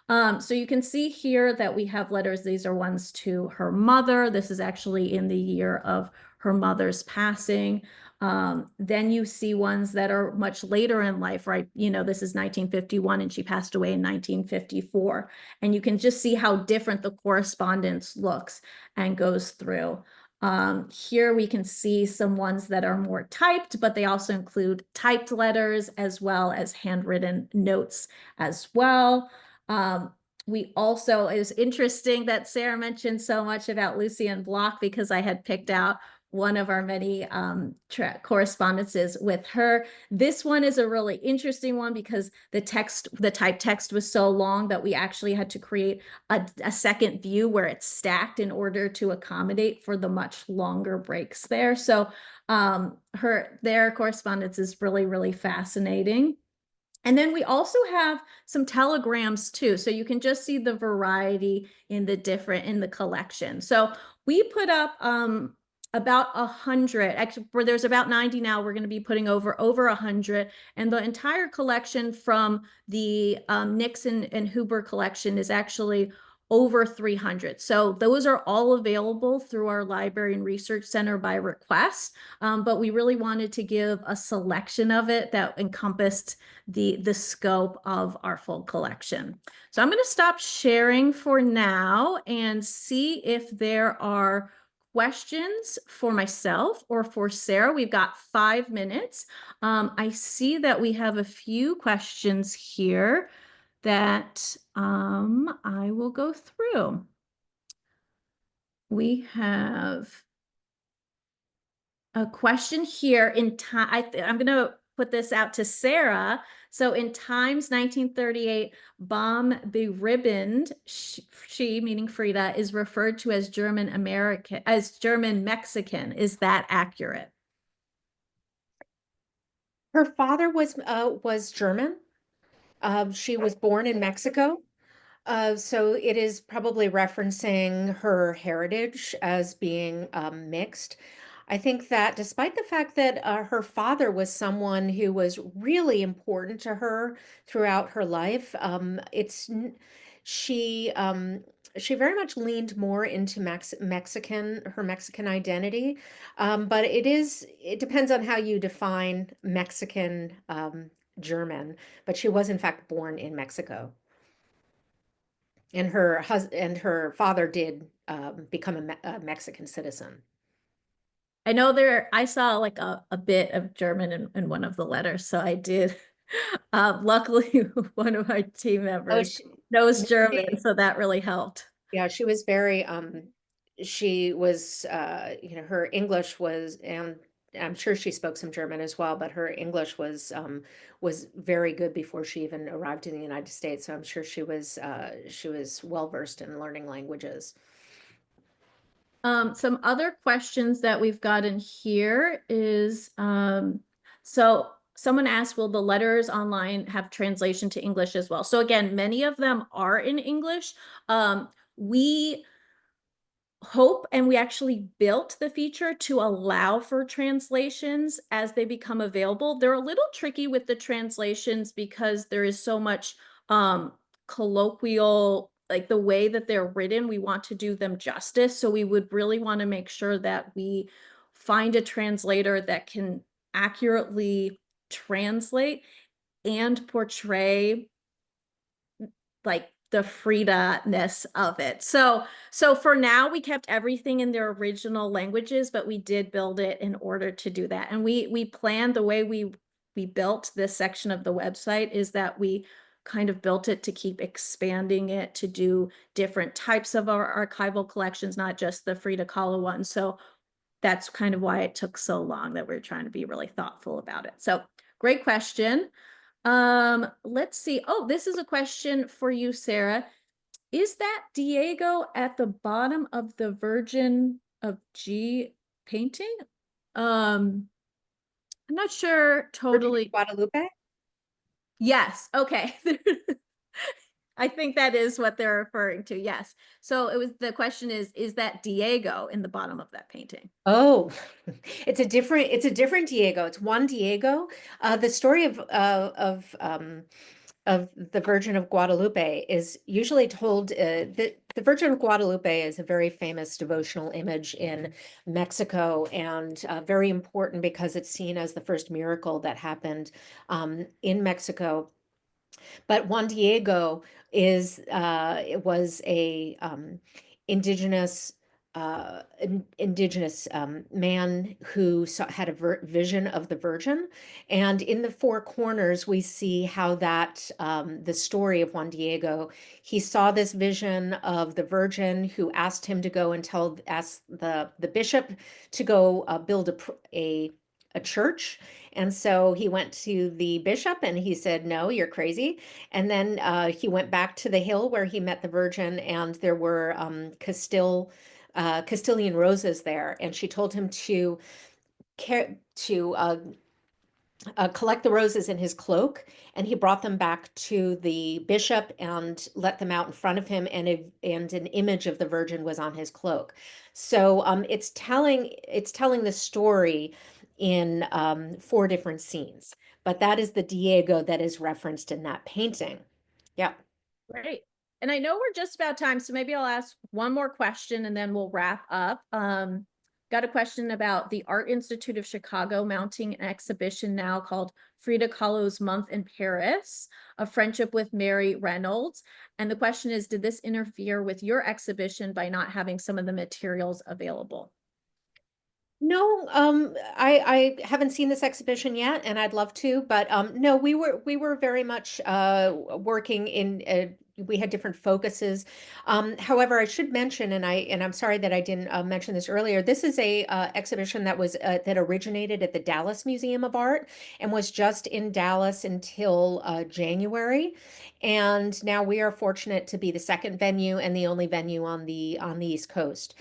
So you can see here that we have letters. These are ones to her mother. This is actually in the year of her mother's passing. Then you see ones that are much later in life, right? You know, this is 1951 and she passed away in 1954. And you can just see how different the correspondence looks and goes through. Here we can see some ones that are more typed, but they also include typed letters as well as handwritten notes as well. We also, it was interesting that Sarah mentioned so much about Lucien Bloch because I had picked out one of our many correspondences with her. This one is a really interesting one because the typed text was so long that we actually had to create a second view where it's stacked in order to accommodate for the much longer breaks there. So their correspondence is really, really fascinating. And then we also have some telegrams too. So you can just see the variety in the collection. So we put up about 100, actually where there's about 90 now, we're going to be putting over 100. And the entire collection from the Nixon and Huber collection is actually over 300. So those are all available through our library and research center by request. But we really wanted to give a selection of it that encompassed the scope of our full collection. So I'm going to stop sharing for now and see if there are questions for myself or for Sarah. We've got 5 minutes. I see that we have a few questions here that I will go through. We have a question here in time. I'm going to put this out to Sarah. So in Times 1938, Baum beribboned, she, meaning Frida, is referred to as German Mexican. Is that accurate? Her father was German. She was born in Mexico. So it is probably referencing her heritage as being mixed. I think that despite the fact that her father was someone who was really important to her throughout her life, she she very much leaned more into her Mexican identity. But it depends on how you define Mexican German. But she was in fact born in Mexico. And her father did become a Mexican citizen. I know I saw like a bit of German in one of the letters, so I did. Luckily, one of our team members knows German, so that really helped. Yeah, she was very, she was, her English was, and I'm sure she spoke some German as well, but her English was very good before she even arrived in the United States. So I'm sure she was well versed in learning languages. Some other questions that we've gotten here is, so someone asked, will the letters online have translation to English as well? So again, many of them are in English. We hope, and we actually built the feature to allow for translations as they become available. They're a little tricky with the translations because there is so much colloquial, like the way that they're written, we want to do them justice. So we would really want to make sure that we find a translator that can accurately translate and portray like the Frida-ness of it. So for now, we kept everything in their original languages, but we did build it in order to do that. And we planned the way we built this section of the website is that we kind of built it to keep expanding it to do different types of our archival collections, not just the Frida Kahlo one. So that's kind of why it took so long, that we're trying to be really thoughtful about it. So great question. Let's see. Oh, this is a question for you, Sarah. Is that Diego at the bottom of the Virgin of G painting? I'm not sure totally. Guadalupe? Yes. Okay. I think that is what they're referring to. Yes. So the question is that Diego in the bottom of that painting? Oh, it's a different Diego. It's Juan Diego. The story of the Virgin of Guadalupe is usually told. The Virgin of Guadalupe is a very famous devotional image in Mexico, and very important because it's seen as the first miracle that happened in Mexico. But Juan Diego it was a indigenous indigenous man who had a vision of the Virgin. And in the four corners, we see how that the story of Juan Diego, he saw this vision of the Virgin who asked him to go and ask the bishop to go build a church. And so he went to the bishop and he said, "No, you're crazy." And then he went back to the hill where he met the Virgin, and there were Castilian roses there, and she told him to collect the roses in his cloak, and he brought them back to the bishop and let them out in front of him, and an image of the Virgin was on his cloak. So it's telling the story in four different scenes, but that is the Diego that is referenced in that painting. Yeah. Great. And I know we're just about time, so maybe I'll ask one more question and then we'll wrap up. Got a question about the Art Institute of Chicago mounting an exhibition now called Frida Kahlo's Month in Paris, A Friendship with Mary Reynolds. And the question is, did this interfere with your exhibition by not having some of the materials available? No, I haven't seen this exhibition yet, and I'd love to, but no, we were very much working in. We had different focuses. However, I should mention, and I'm sorry that I didn't mention this earlier. This is a exhibition that was that originated at the Dallas Museum of Art and was just in Dallas until January, and now we are fortunate to be the second venue and the only venue on the East Coast.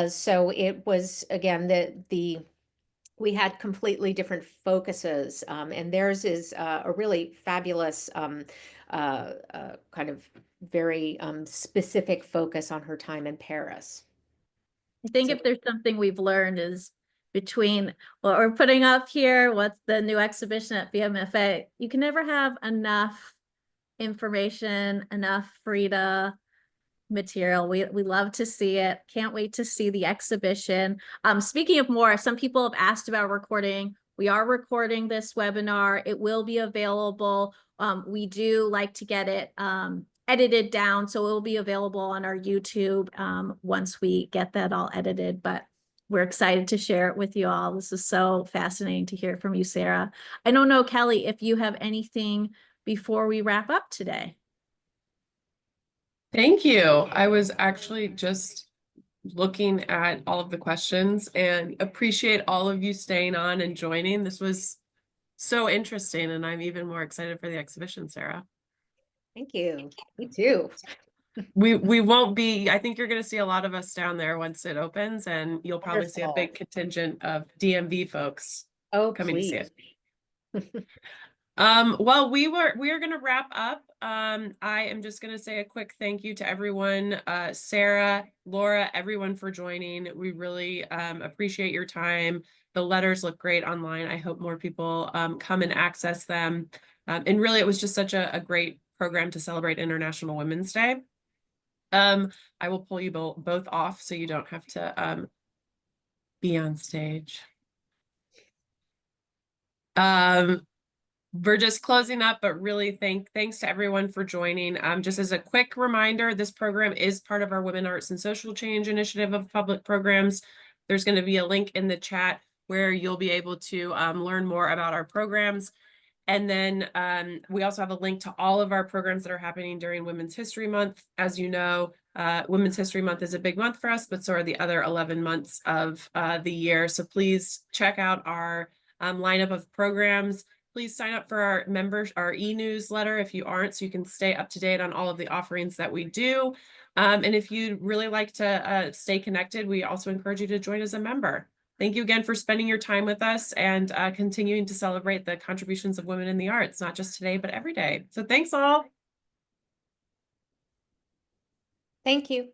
So it was, again, we had completely different focuses, and theirs is a really fabulous kind of very specific focus on her time in Paris. I think So, if there's something we've learned is between what we're putting up here, what's the new exhibition at VMFA, you can never have enough information, enough Frida material. We love to see it. Can't wait to see the exhibition. Speaking of more, some people have asked about recording. We are recording this webinar. It will be available. We do like to get it edited down, so it will be available on our YouTube once we get that all edited, but we're excited to share it with you all. This is so fascinating to hear from you, Sarah. I don't know, Kelly, if you have anything before we wrap up today. Thank you. I was actually just looking at all of the questions and appreciate all of you staying on and joining. This was so interesting, and I'm even more excited for the exhibition, Sarah. thank you. Me too. We won't be, I think you're going to see a lot of us down there once it opens, and you'll probably see a Wonderful. big contingent of DMV folks Oh, coming to see please. it. Well, we are going to wrap up. I am just going to say a quick thank you to everyone, Sarah, Laura, everyone for joining. We really appreciate your time. The letters look great online. I hope more people come and access them. And really, it was just such a great program to celebrate International Women's Day. I will pull you both off so you don't have to be on stage. We're just closing up, but really thanks to everyone for joining. Just as a quick reminder, this program is part of our Women Arts and Social Change initiative of public programs. There's going to be a link in the chat where you'll be able to learn more about our programs. And then we also have a link to all of our programs that are happening during Women's History Month. As you know, Women's History Month is a big month for us, but so are the other 11 months of the year. So please check out our lineup of programs. Please sign up for our e-newsletter if you aren't, so you can stay up to date on all of the offerings that we do. And if you'd really like to stay connected, we also encourage you to join as a member. Thank you again for spending your time with us and continuing to celebrate the contributions of women in the arts, not just today, but every day. So thanks all. Thank you.